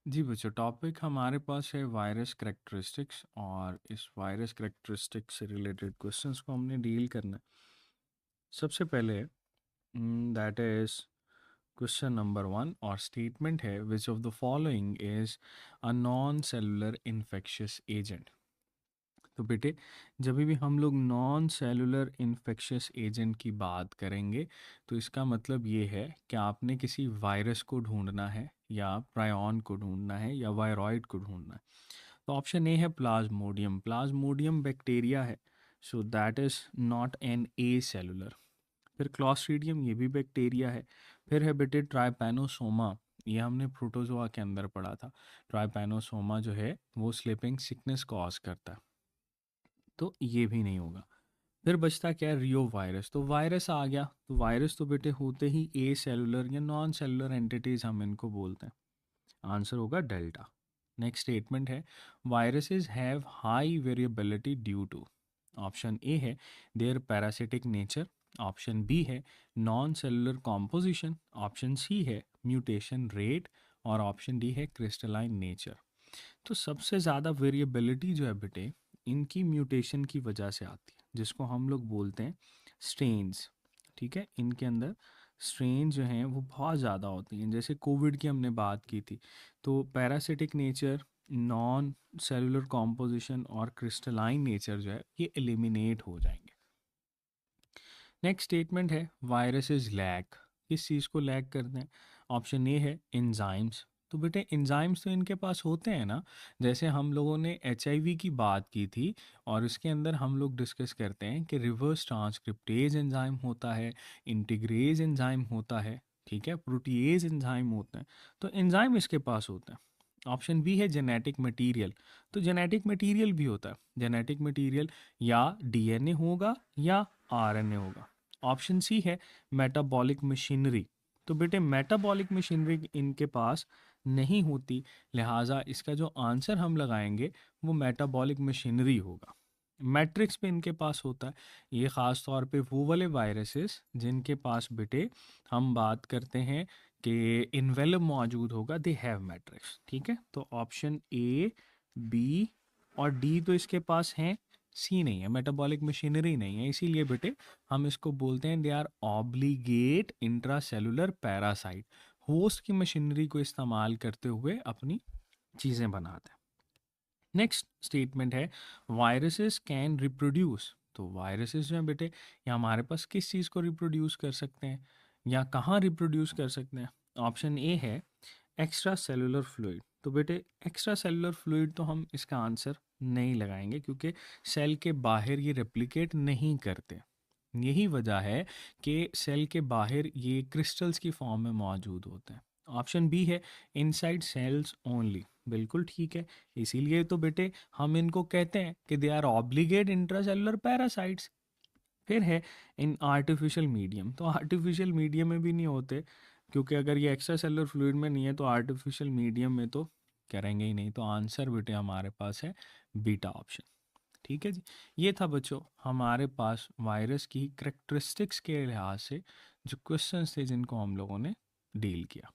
जी बच्चों, टॉपिक हमारे पास है वायरस करेक्टरिस्टिक्स, और इस वायरस करेक्टरिस्टिक्स से रिलेटेड क्वेश्चंस को हमने डील करना है। सबसे पहले दैट इज क्वेश्चन नंबर 1, और स्टेटमेंट है which of the following is a non cellular infectious agent. तो बेटे, जब भी हम लोग नॉन सेलुलर इन्फेक्शियस एजेंट की बात करेंगे तो इसका मतलब ये है कि आपने किसी वायरस को ढूंढना है, या प्रायॉन को ढूंढना है, या वायरॉइड को ढूंढना है। तो ऑप्शन ए है प्लाज्मोडियम। प्लाज्मोडियम बैक्टीरिया है, so that is not an acellular. फिर क्लॉस्ट्रीडियम, ये भी बैक्टीरिया है। फिर है बेटे ट्राइपैनोसोमा, ये हमने प्रोटोजोआ के अंदर पढ़ा था। ट्राइपैनोसोमा जो है वो स्लीपिंग सिकनेस कॉज करता है, तो ये भी नहीं होगा। फिर बचता क्या है, रियो वायरस। तो वायरस आ गया, तो वायरस तो बेटे होते ही ए सेलुलर या नॉन सेलुलर एंटिटीज हम इनको बोलते हैं। आंसर होगा डेल्टा। नेक्स्ट स्टेटमेंट है viruses have high variability due to. Option A है their parasitic nature, option B है non cellular composition, option C है म्यूटेशन रेट, और ऑप्शन डी है क्रिस्टलाइन नेचर। तो सबसे ज़्यादा वेरिएबिलिटी जो है बेटे इनकी म्यूटेशन की वजह से आती है, जिसको हम लोग बोलते हैं स्ट्रेन्स। ठीक है, इनके अंदर स्ट्रेन जो हैं वो बहुत ज़्यादा होती हैं। जैसे कोविड की हमने बात की थी, तो parasitic nature, non cellular composition और क्रिस्टलाइन नेचर जो है ये एलिमिनेट हो जाएंगे। नेक्स्ट स्टेटमेंट है वायरसेस लैक। किस चीज़ को लैक करते हैं? ऑप्शन ए है एंजाइम्स। तो बेटे एंजाइम्स तो इनके पास होते हैं ना। जैसे हम लोगों ने एचआईवी की बात की थी, और इसके अंदर हम लोग डिस्कस करते हैं कि रिवर्स ट्रांसक्रिप्टेज एंजाइम होता है, इंटीग्रेज एंजाइम होता है, ठीक है, प्रोटीएज एंजाइम होते हैं। तो एंजाइम इसके पास होते हैं। ऑप्शन बी है जेनेटिक मटेरियल। तो जेनेटिक मटेरियल भी होता है। जेनेटिक मटेरियल या डीएनए होगा या आरएनए होगा। ऑप्शन सी है मेटाबॉलिक मशीनरी। तो बेटे मेटाबॉलिक मशीनरी इनके पास नहीं होती, लिहाजा इसका जो आंसर हम लगाएंगे वो मेटाबॉलिक मशीनरी होगा। मैट्रिक्स पे इनके पास होता है। ये ख़ास तौर पे वो वाले वायरसेस जिनके पास बेटे हम बात करते हैं कि इन्वेलम मौजूद होगा, दे हैव मैट्रिक्स। ठीक है, तो ऑप्शन ए, बी और डी तो इसके पास हैं, सी नहीं है, मेटाबॉलिक मशीनरी नहीं है। इसीलिए बेटे हम इसको बोलते हैं they are obligate intracellular parasite. Host की मशीनरी को इस्तेमाल करते हुए अपनी चीज़ें बनाते हैं। नेक्स्ट स्टेटमेंट है वायरसेस कैन रिप्रोड्यूस। तो वायरसेस जो है बेटे ये हमारे पास किस चीज़ को रिप्रोड्यूस कर सकते हैं, या कहाँ रिप्रोड्यूस कर सकते हैं? ऑप्शन ए है एक्स्ट्रा सेलुलर फ्लूइड। तो बेटे एक्स्ट्रा सेलुलर फ्लूइड तो हम इसका आंसर नहीं लगाएंगे, क्योंकि सेल के बाहर ये रेप्लिकेट नहीं करते। यही वजह है कि सेल के बाहर ये क्रिस्टल्स की फॉर्म में मौजूद होते हैं। ऑप्शन बी है इनसाइड सेल्स ओनली। बिल्कुल ठीक है, इसीलिए तो बेटे हम इनको कहते हैं कि they are obligate intracellular parasites. फिर है इन आर्टिफिशियल मीडियम। तो आर्टिफिशियल मीडियम में भी नहीं होते, क्योंकि अगर ये एक्स्ट्रा सेलुलर फ्लूइड में नहीं है तो आर्टिफिशियल मीडियम में तो करेंगे ही नहीं। तो आंसर बेटे हमारे पास है बीटा ऑप्शन। ठीक है जी, ये था बच्चों हमारे पास वायरस की करेक्टरिस्टिक्स के लिहाज से जो क्वेश्चंस थे जिनको हम लोगों ने डील किया।